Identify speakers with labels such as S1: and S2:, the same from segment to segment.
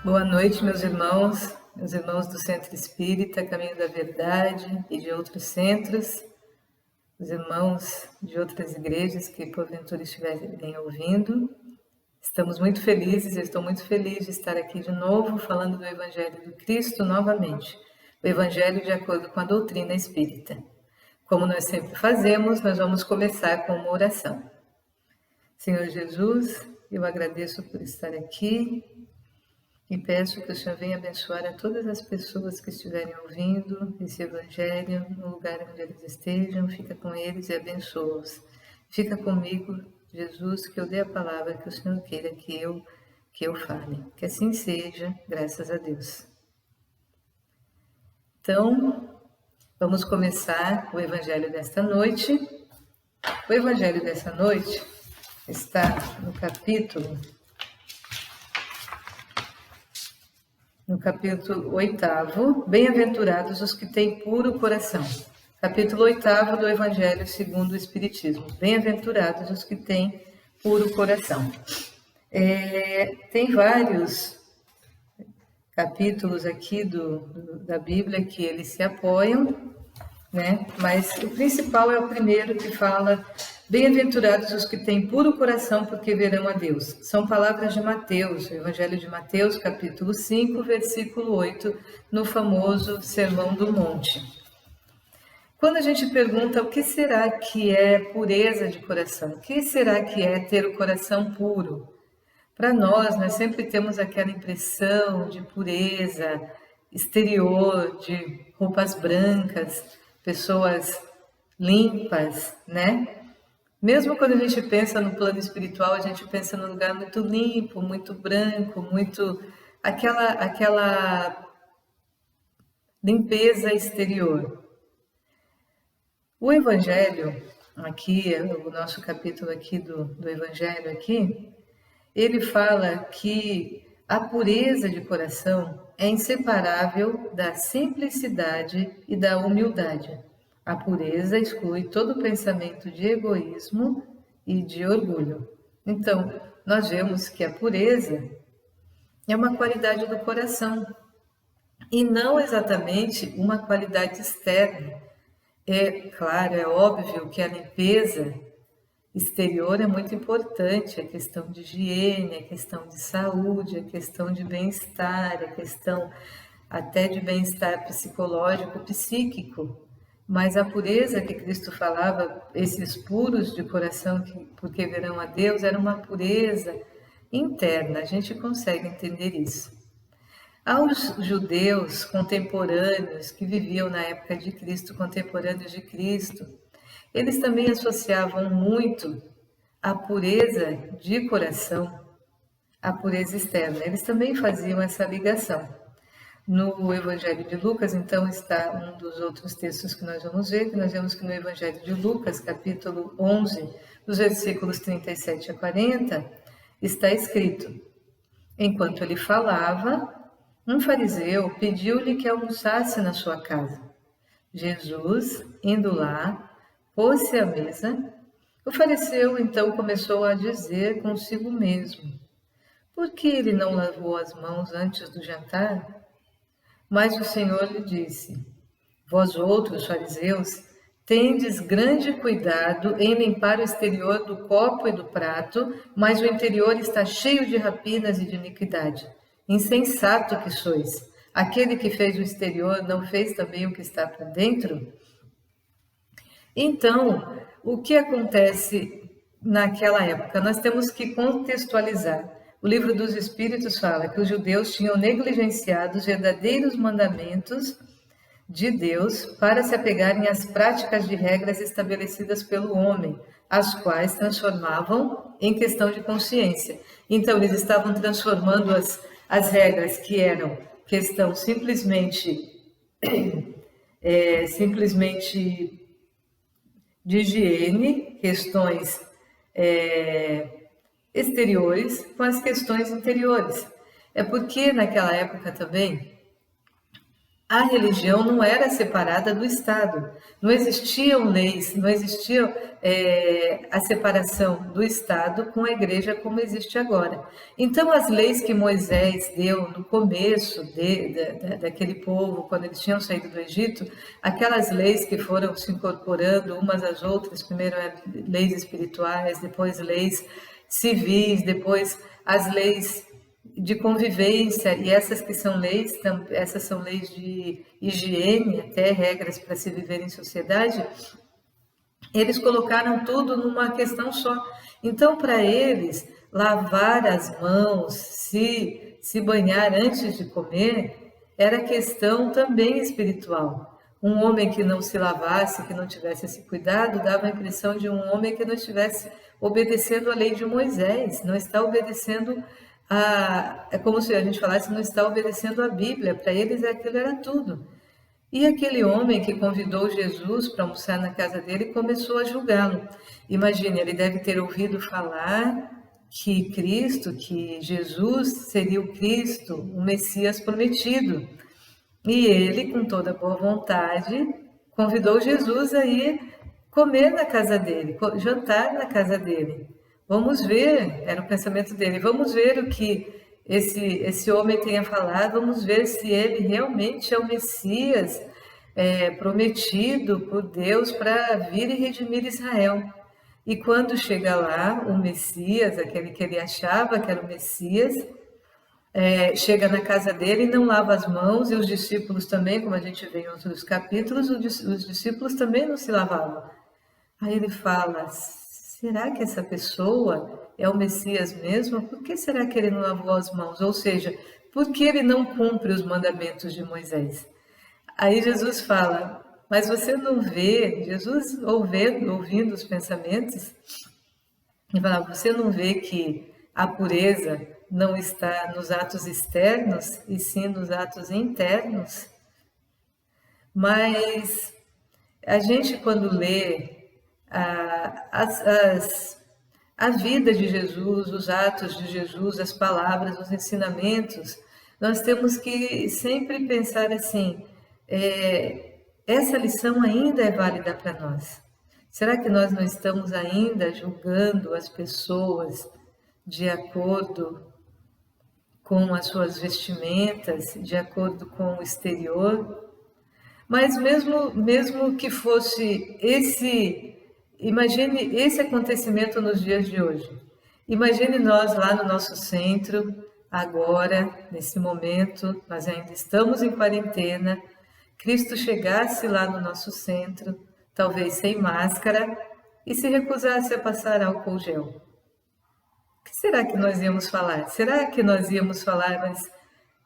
S1: Boa noite, meus irmãos do Centro Espírita, Caminho da Verdade e de outros centros, os irmãos de outras igrejas que porventura estiverem ouvindo. Estamos muito felizes, eu estou muito feliz de estar aqui de novo falando do Evangelho do Cristo novamente, o Evangelho de acordo com a doutrina espírita. Como nós sempre fazemos, nós vamos começar com uma oração. Senhor Jesus, eu agradeço por estar aqui e peço que o Senhor venha abençoar a todas as pessoas que estiverem ouvindo esse Evangelho no lugar onde eles estejam. Fica com eles e abençoa-os. Fica comigo, Jesus, que eu dê a palavra que o Senhor queira que eu fale. Que assim seja, graças a Deus. Então, vamos começar o Evangelho desta noite. O Evangelho dessa noite está no capítulo 8º, Bem-aventurados os que têm puro coração. Capítulo 8º do Evangelho segundo o Espiritismo. Bem-aventurados os que têm puro coração. Tem vários capítulos aqui da Bíblia que eles se apoiam, né? Mas o principal é o primeiro que fala: bem-aventurados os que têm puro coração, porque verão a Deus. São palavras de Mateus, o Evangelho de Mateus, capítulo 5, versículo 8, no famoso Sermão do Monte. Quando a gente pergunta o que será que é pureza de coração, o que será que é ter o coração puro? Para nós sempre temos aquela impressão de pureza exterior, de roupas brancas, pessoas limpas, né? Mesmo quando a gente pensa no plano espiritual, a gente pensa num lugar muito limpo, muito branco, muito aquela limpeza exterior. O Evangelho aqui, o nosso capítulo aqui do Evangelho aqui, ele fala que a pureza de coração é inseparável da simplicidade e da humildade. A pureza exclui todo pensamento de egoísmo e de orgulho. Então, nós vemos que a pureza é uma qualidade do coração e não exatamente uma qualidade externa. É claro, é óbvio que a limpeza exterior é muito importante, a questão de higiene, a questão de saúde, a questão de bem-estar, a questão até de bem-estar psicológico, psíquico. Mas a pureza que Cristo falava, esses puros de coração, porque verão a Deus, era uma pureza interna, a gente consegue entender isso. Aos judeus contemporâneos, que viviam na época de Cristo, contemporâneos de Cristo, eles também associavam muito a pureza de coração à pureza externa. Eles também faziam essa ligação. No Evangelho de Lucas, então, está um dos outros textos que nós vamos ver, que nós vemos que no Evangelho de Lucas, capítulo 11, dos versículos 37 a 40, está escrito: enquanto ele falava, um fariseu pediu-lhe que almoçasse na sua casa. Jesus, indo lá, pôs-se à mesa. O fariseu, então, começou a dizer consigo mesmo: por que ele não lavou as mãos antes do jantar? Mas o Senhor lhe disse: vós outros, fariseus, tendes grande cuidado em limpar o exterior do copo e do prato, mas o interior está cheio de rapinas e de iniquidade. Insensato que sois! Aquele que fez o exterior não fez também o que está por dentro? Então, o que acontece naquela época? Nós temos que contextualizar. O Livro dos Espíritos fala que os judeus tinham negligenciado os verdadeiros mandamentos de Deus para se apegarem às práticas de regras estabelecidas pelo homem, as quais transformavam em questão de consciência. Então, eles estavam transformando as regras que eram questão simplesmente de higiene, questões exteriores com as questões interiores. É porque naquela época também a religião não era separada do Estado. Não existiam leis, não existia a separação do Estado com a igreja como existe agora. Então, as leis que Moisés deu no começo daquele povo, quando eles tinham saído do Egito, aquelas leis que foram se incorporando umas às outras, primeiro leis espirituais, depois leis civis, depois as leis de convivência, e essas que são leis, essas são leis de higiene, até regras para se viver em sociedade, eles colocaram tudo numa questão só. Então, para eles, lavar as mãos, se banhar antes de comer, era questão também espiritual. Um homem que não se lavasse, que não tivesse esse cuidado, dava a impressão de um homem que não estivesse obedecendo a lei de Moisés, não está obedecendo é como se a gente falasse, não está obedecendo a Bíblia. Para eles aquilo era tudo. E aquele homem que convidou Jesus para almoçar na casa dele começou a julgá-lo. Imagine, ele deve ter ouvido falar que Cristo, que Jesus seria o Cristo, o Messias prometido. E ele, com toda boa vontade, convidou Jesus a ir comer na casa dele, jantar na casa dele. Vamos ver, era o pensamento dele, vamos ver o que esse homem tem a falar, vamos ver se ele realmente é o Messias prometido por Deus para vir e redimir Israel. E quando chega lá, o Messias, aquele que ele achava que era o Messias, chega na casa dele e não lava as mãos, e os discípulos também, como a gente vê em outros capítulos, os discípulos também não se lavavam. Aí ele fala, será que essa pessoa é o Messias mesmo? Por que será que ele não lavou as mãos? Ou seja, por que ele não cumpre os mandamentos de Moisés? Aí Jesus fala, mas você não vê, Jesus ouvindo os pensamentos, e fala, você não vê que a pureza não está nos atos externos, e sim nos atos internos? Mas a gente, quando lê a vida de Jesus, os atos de Jesus, as palavras, os ensinamentos, nós temos que sempre pensar assim, essa lição ainda é válida para nós. Será que nós não estamos ainda julgando as pessoas de acordo com as suas vestimentas, de acordo com o exterior? Mas mesmo que fosse imagine esse acontecimento nos dias de hoje. Imagine nós lá no nosso centro, agora, nesse momento, nós ainda estamos em quarentena, Cristo chegasse lá no nosso centro, talvez sem máscara, e se recusasse a passar álcool gel. O que será que nós íamos falar? Será que nós íamos falar, mas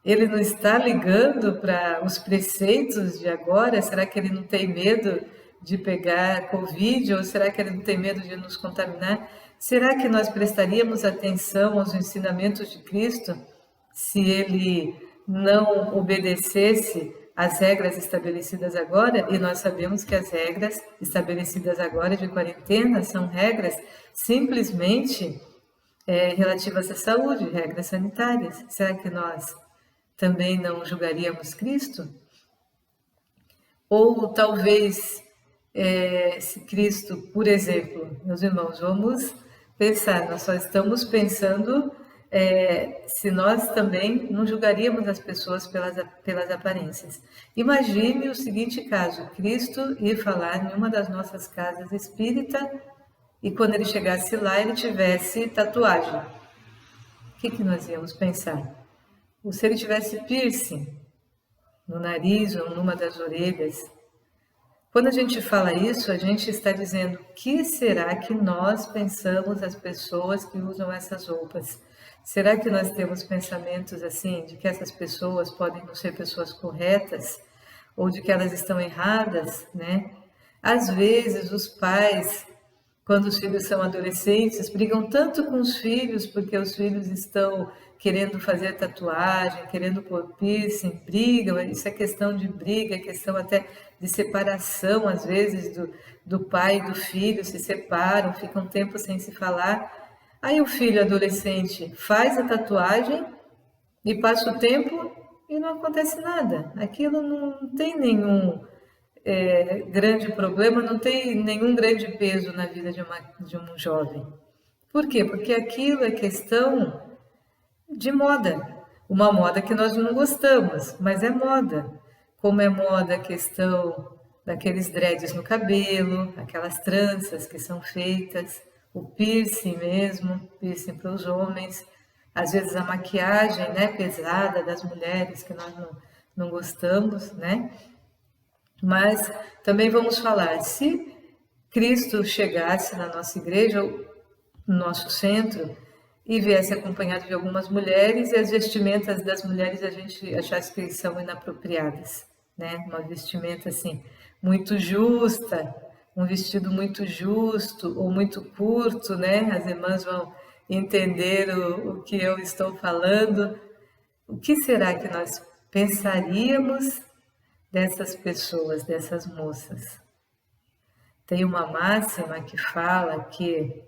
S1: ele não está ligando para os preceitos de agora? Será que ele não tem medo de pegar Covid? Ou será que ele não tem medo de nos contaminar? Será que nós prestaríamos atenção aos ensinamentos de Cristo se ele não obedecesse às regras estabelecidas agora? E nós sabemos que as regras estabelecidas agora de quarentena são regras simplesmente relativas à saúde, regras sanitárias. Será que nós também não julgaríamos Cristo? Ou talvez, se Cristo, por exemplo, meus irmãos, vamos pensar, nós só estamos pensando se nós também não julgaríamos as pessoas pelas aparências. Imagine o seguinte caso, Cristo ir falar em uma das nossas casas espírita e quando ele chegasse lá ele tivesse tatuagem. O que nós íamos pensar? Ou se ele tivesse piercing no nariz ou numa das orelhas. Quando a gente fala isso, a gente está dizendo, o que será que nós pensamos as pessoas que usam essas roupas? Será que nós temos pensamentos assim, de que essas pessoas podem não ser pessoas corretas? Ou de que elas estão erradas, né? Às vezes, os pais, quando os filhos são adolescentes, brigam tanto com os filhos, porque os filhos estão querendo fazer tatuagem, querendo pôr piercing, brigam, isso é questão de briga, é questão até de separação, às vezes, do pai e do filho, se separam, ficam um tempo sem se falar. Aí o filho adolescente faz a tatuagem e passa o tempo e não acontece nada. Aquilo não tem nenhum grande problema, não tem nenhum grande peso na vida de um jovem. Por quê? Porque aquilo é questão de moda. Uma moda que nós não gostamos, mas é moda. Como é moda a questão daqueles dreads no cabelo, aquelas tranças que são feitas, o piercing mesmo, piercing para os homens, às vezes a maquiagem, né, pesada das mulheres que nós não gostamos, né? Mas também vamos falar, se Cristo chegasse na nossa igreja, no nosso centro, e viesse acompanhado de algumas mulheres, e as vestimentas das mulheres a gente achasse que são inapropriadas, né? Uma vestimenta assim, muito justa, um vestido muito justo ou muito curto, né? As irmãs vão entender o que eu estou falando. O que será que nós pensaríamos dessas pessoas, dessas moças? Tem uma máxima que fala que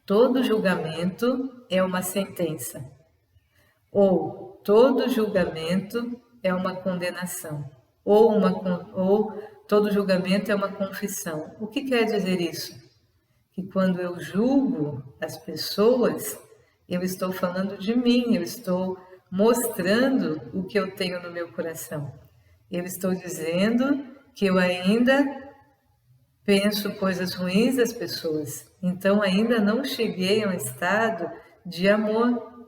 S1: todo julgamento é uma sentença, ou todo julgamento é uma condenação, ou todo julgamento é uma confissão. O que quer dizer isso? Que quando eu julgo as pessoas, eu estou falando de mim, eu estou mostrando o que eu tenho no meu coração. Eu estou dizendo que eu ainda penso coisas ruins das pessoas, então ainda não cheguei a um estado de amor.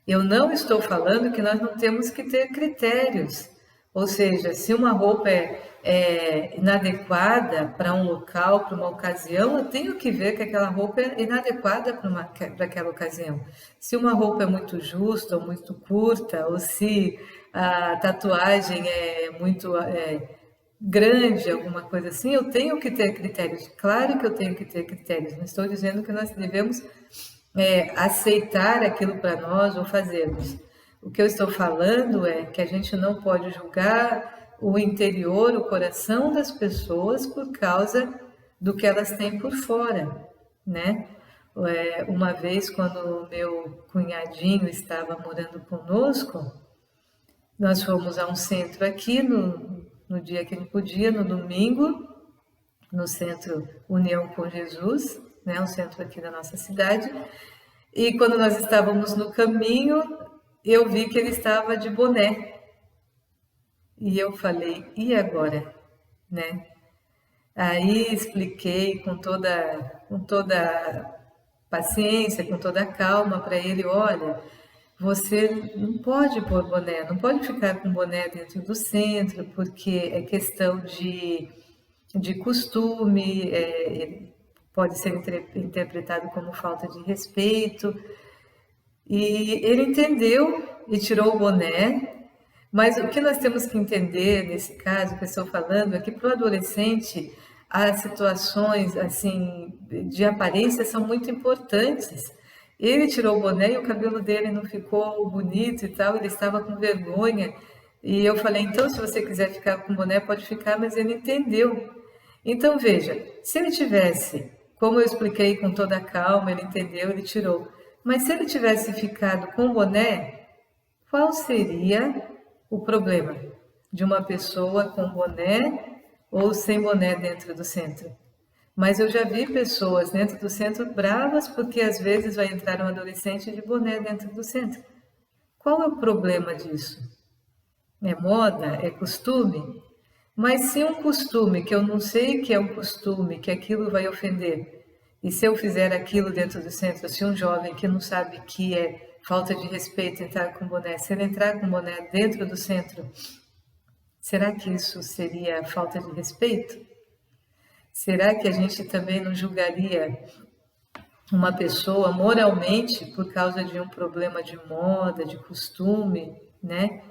S1: Eu não estou falando que nós não temos que ter critérios, ou seja, se uma roupa é inadequada para um local, para uma ocasião, eu tenho que ver que aquela roupa é inadequada para aquela ocasião. Se uma roupa é muito justa ou muito curta, ou se a tatuagem é muito grande, alguma coisa assim, eu tenho que ter critérios. Claro que eu tenho que ter critérios. Não estou dizendo que nós devemos aceitar aquilo para nós ou fazermos. O que eu estou falando é que a gente não pode julgar o interior, o coração das pessoas por causa do que elas têm por fora, né? Uma vez, quando o meu cunhadinho estava morando conosco, nós fomos a um centro aqui no dia que ele podia, no domingo, no Centro União com Jesus, né, um centro aqui da nossa cidade. E quando nós estávamos no caminho, eu vi que ele estava de boné. E eu falei, e agora? Né? Aí expliquei com toda paciência, com toda calma para ele, olha, você não pode pôr boné, não pode ficar com boné dentro do centro, porque é questão de costume, pode ser interpretado como falta de respeito. E ele entendeu e tirou o boné, mas o que nós temos que entender nesse caso que eu estou falando é que para o adolescente as situações assim de aparência são muito importantes. Ele tirou o boné e o cabelo dele não ficou bonito e tal, ele estava com vergonha. E eu falei, então se você quiser ficar com o boné, pode ficar, mas ele entendeu. Então veja, se ele tivesse, como eu expliquei com toda a calma, ele entendeu, ele tirou. Mas se ele tivesse ficado com o boné, qual seria o problema de uma pessoa com boné ou sem boné dentro do centro? Mas eu já vi pessoas dentro do centro bravas porque às vezes vai entrar um adolescente de boné dentro do centro. Qual é o problema disso? É moda? É costume? Mas se um costume que eu não sei que é um costume, que aquilo vai ofender, e se eu fizer aquilo dentro do centro, se um jovem que não sabe que é falta de respeito entrar com boné, se ele entrar com boné dentro do centro, será que isso seria falta de respeito? Será que a gente também não julgaria uma pessoa moralmente por causa de um problema de moda, de costume, né?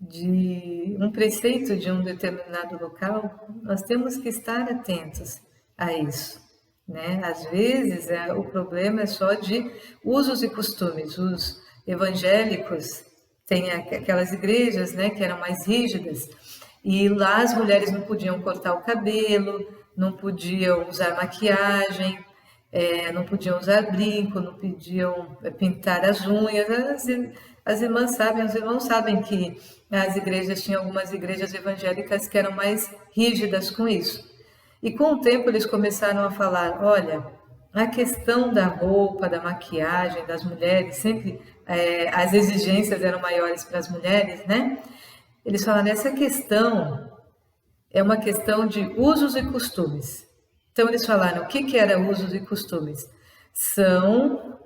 S1: De um preceito de um determinado local? Nós temos que estar atentos a isso, né? Às vezes o problema é só de usos e costumes. Os evangélicos têm aquelas igrejas, né, que eram mais rígidas, e lá as mulheres não podiam cortar o cabelo, não podiam usar maquiagem, não podiam usar brinco, não podiam pintar as unhas. As irmãs sabem, os irmãos sabem que as igrejas, tinham algumas igrejas evangélicas que eram mais rígidas com isso. E com o tempo eles começaram a falar, olha, a questão da roupa, da maquiagem das mulheres, sempre as exigências eram maiores para as mulheres, né? Eles falaram, essa questão é uma questão de usos e costumes. Então eles falaram, o que era usos e costumes? São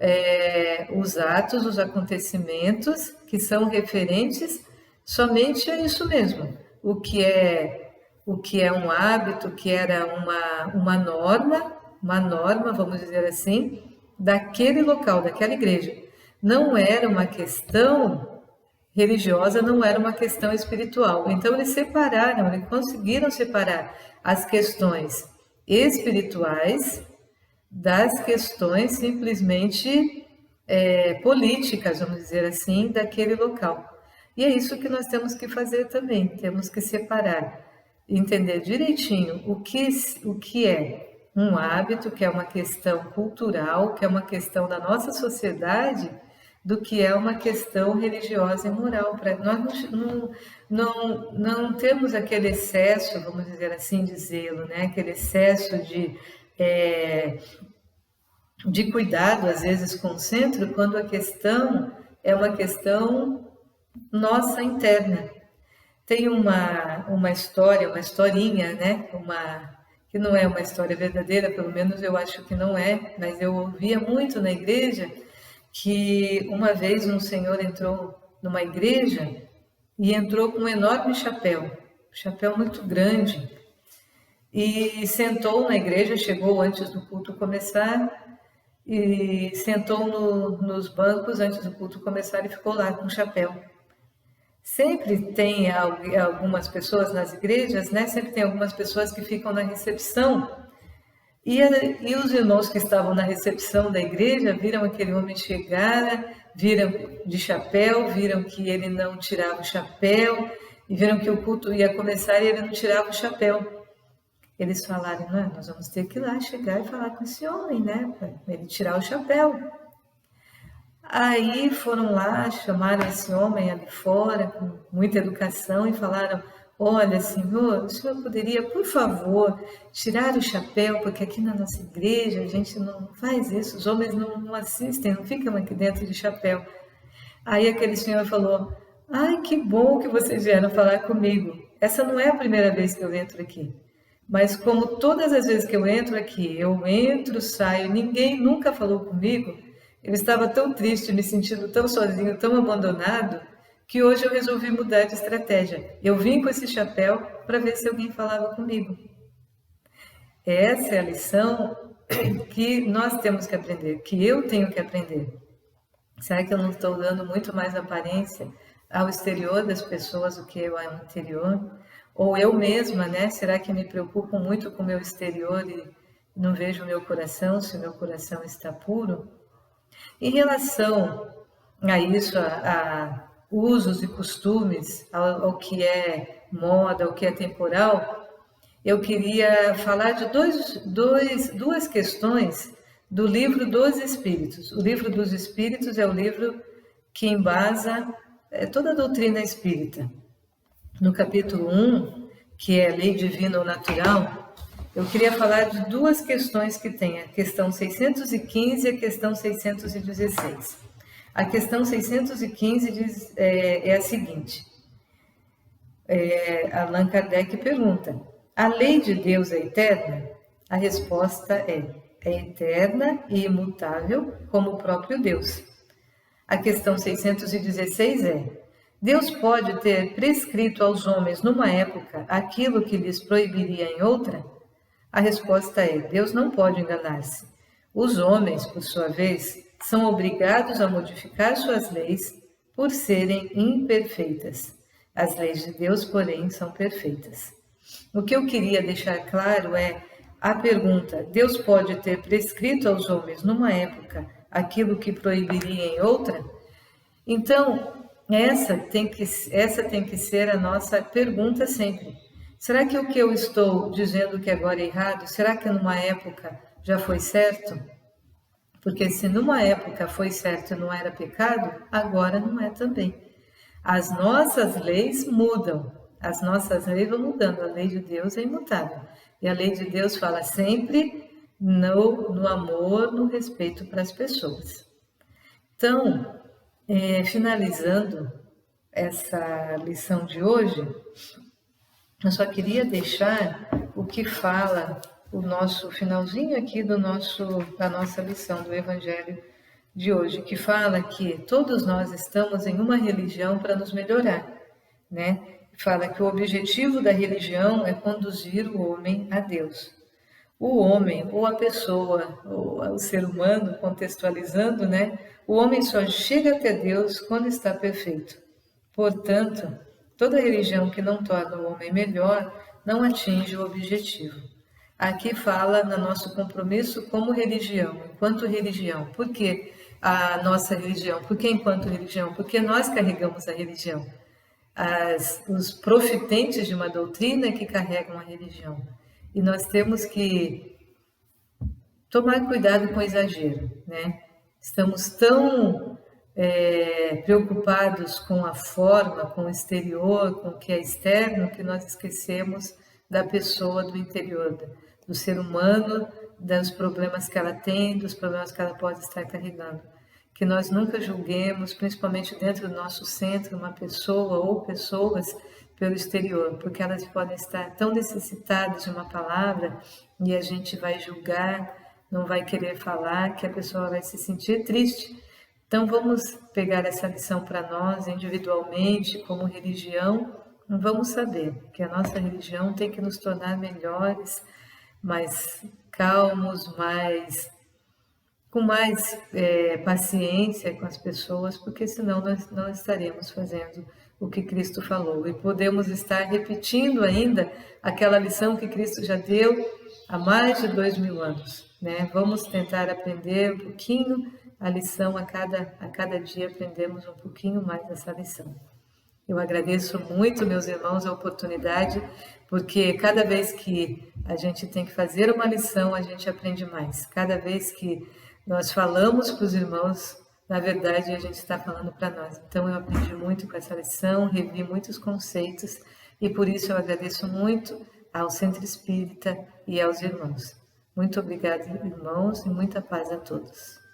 S1: os atos, os acontecimentos que são referentes somente a isso mesmo. O que é um hábito, que era uma norma, vamos dizer assim, daquele local, daquela igreja. Não era uma questão religiosa, não era uma questão espiritual. Então eles separaram, eles conseguiram separar as questões espirituais das questões simplesmente políticas, vamos dizer assim, daquele local. E é isso que nós temos que fazer também, temos que separar, entender direitinho o que é um hábito, que é uma questão cultural, que é uma questão da nossa sociedade, do que é uma questão religiosa e moral. Nós não temos aquele excesso, vamos dizer assim, de zelo, né? Aquele excesso de cuidado, às vezes, com o centro, quando a questão é uma questão nossa interna. Tem uma história, uma historinha, né? Que não é uma história verdadeira, pelo menos eu acho que não é, mas eu ouvia muito na igreja que uma vez um senhor entrou numa igreja e entrou com um enorme chapéu muito grande, e sentou na igreja, chegou antes do culto começar, e sentou nos bancos antes do culto começar e ficou lá com o chapéu. Sempre tem algumas pessoas nas igrejas, né? Sempre tem algumas pessoas que ficam na recepção. E os irmãos que estavam na recepção da igreja viram aquele homem chegar, viram de chapéu, viram que ele não tirava o chapéu, e viram que o culto ia começar e ele não tirava o chapéu. Eles falaram, não, nós vamos ter que ir lá chegar e falar com esse homem, né? Para ele tirar o chapéu. Aí foram lá, chamaram esse homem ali fora, com muita educação, e falaram, olha, senhor, o senhor poderia, por favor, tirar o chapéu, porque aqui na nossa igreja a gente não faz isso, os homens não assistem, não ficam aqui dentro de chapéu. Aí aquele senhor falou, ai, que bom que vocês vieram falar comigo. Essa não é a primeira vez que eu entro aqui. Mas como todas as vezes que eu entro, saio, ninguém nunca falou comigo, eu estava tão triste, me sentindo tão sozinho, tão abandonado, que hoje eu resolvi mudar de estratégia. Eu vim com esse chapéu para ver se alguém falava comigo. Essa é a lição que nós temos que aprender, que eu tenho que aprender. Será que eu não estou dando muito mais aparência ao exterior das pessoas do que eu ao interior? Ou eu mesma, né? Será que me preocupo muito com o meu exterior e não vejo o meu coração, se o meu coração está puro? Em relação a isso, a usos e costumes, ao que é moda, ao que é temporal, eu queria falar de duas questões do Livro dos Espíritos. O Livro dos Espíritos é o livro que embasa toda a doutrina espírita. No capítulo 1, que é Lei Divina ou Natural, eu queria falar de duas questões que tem, a questão 615 e a questão 616. A questão 615 é a seguinte, Allan Kardec pergunta, a lei de Deus é eterna? A resposta é eterna e imutável como o próprio Deus. A questão 616 Deus pode ter prescrito aos homens numa época aquilo que lhes proibiria em outra? A resposta Deus não pode enganar-se. Os homens, por sua vez, são obrigados a modificar suas leis por serem imperfeitas. As leis de Deus, porém, são perfeitas. O que eu queria deixar claro a pergunta, Deus pode ter prescrito aos homens numa época aquilo que proibiria em outra? Então, essa tem que ser a nossa pergunta sempre. Será que o que eu estou dizendo que agora é errado, será que numa época já foi certo? Porque se numa época foi certo e não era pecado, agora não é também. As nossas leis mudam, as nossas leis vão mudando, a lei de Deus é imutável. E a lei de Deus fala sempre no amor, no respeito para as pessoas. Então, finalizando essa lição de hoje, eu só queria deixar o que fala o nosso finalzinho aqui da nossa lição do Evangelho de hoje, que fala que todos nós estamos em uma religião para nos melhorar, né? Fala que o objetivo da religião é conduzir o homem a Deus. O homem, ou a pessoa, ou o ser humano, contextualizando, né? O homem só chega até Deus quando está perfeito. Portanto, toda religião que não torna o homem melhor não atinge o objetivo. Aqui fala no nosso compromisso como religião, enquanto religião. Por que a nossa religião? Por que enquanto religião? Porque nós carregamos a religião. Os profitentes de uma doutrina que carregam a religião. E nós temos que tomar cuidado com o exagero, né? Estamos tão preocupados com a forma, com o exterior, com o que é externo, que nós esquecemos da pessoa do interior, do ser humano, dos problemas que ela tem, dos problemas que ela pode estar carregando. Que nós nunca julguemos, principalmente dentro do nosso centro, uma pessoa ou pessoas pelo exterior, porque elas podem estar tão necessitadas de uma palavra e a gente vai julgar, não vai querer falar, que a pessoa vai se sentir triste. Então vamos pegar essa lição para nós individualmente, como religião, vamos saber que a nossa religião tem que nos tornar melhores, mais calmos, com mais paciência com as pessoas, porque senão nós não estaremos fazendo o que Cristo falou. E podemos estar repetindo ainda aquela lição que Cristo já deu há mais de 2000 anos. Né? Vamos tentar aprender um pouquinho a lição, a cada dia aprendemos um pouquinho mais dessa lição. Eu agradeço muito, meus irmãos, a oportunidade, porque cada vez que a gente tem que fazer uma lição, a gente aprende mais. Cada vez que nós falamos para os irmãos, na verdade, a gente está falando para nós. Então, eu aprendi muito com essa lição, revi muitos conceitos, e por isso eu agradeço muito ao Centro Espírita e aos irmãos. Muito obrigada, irmãos, e muita paz a todos.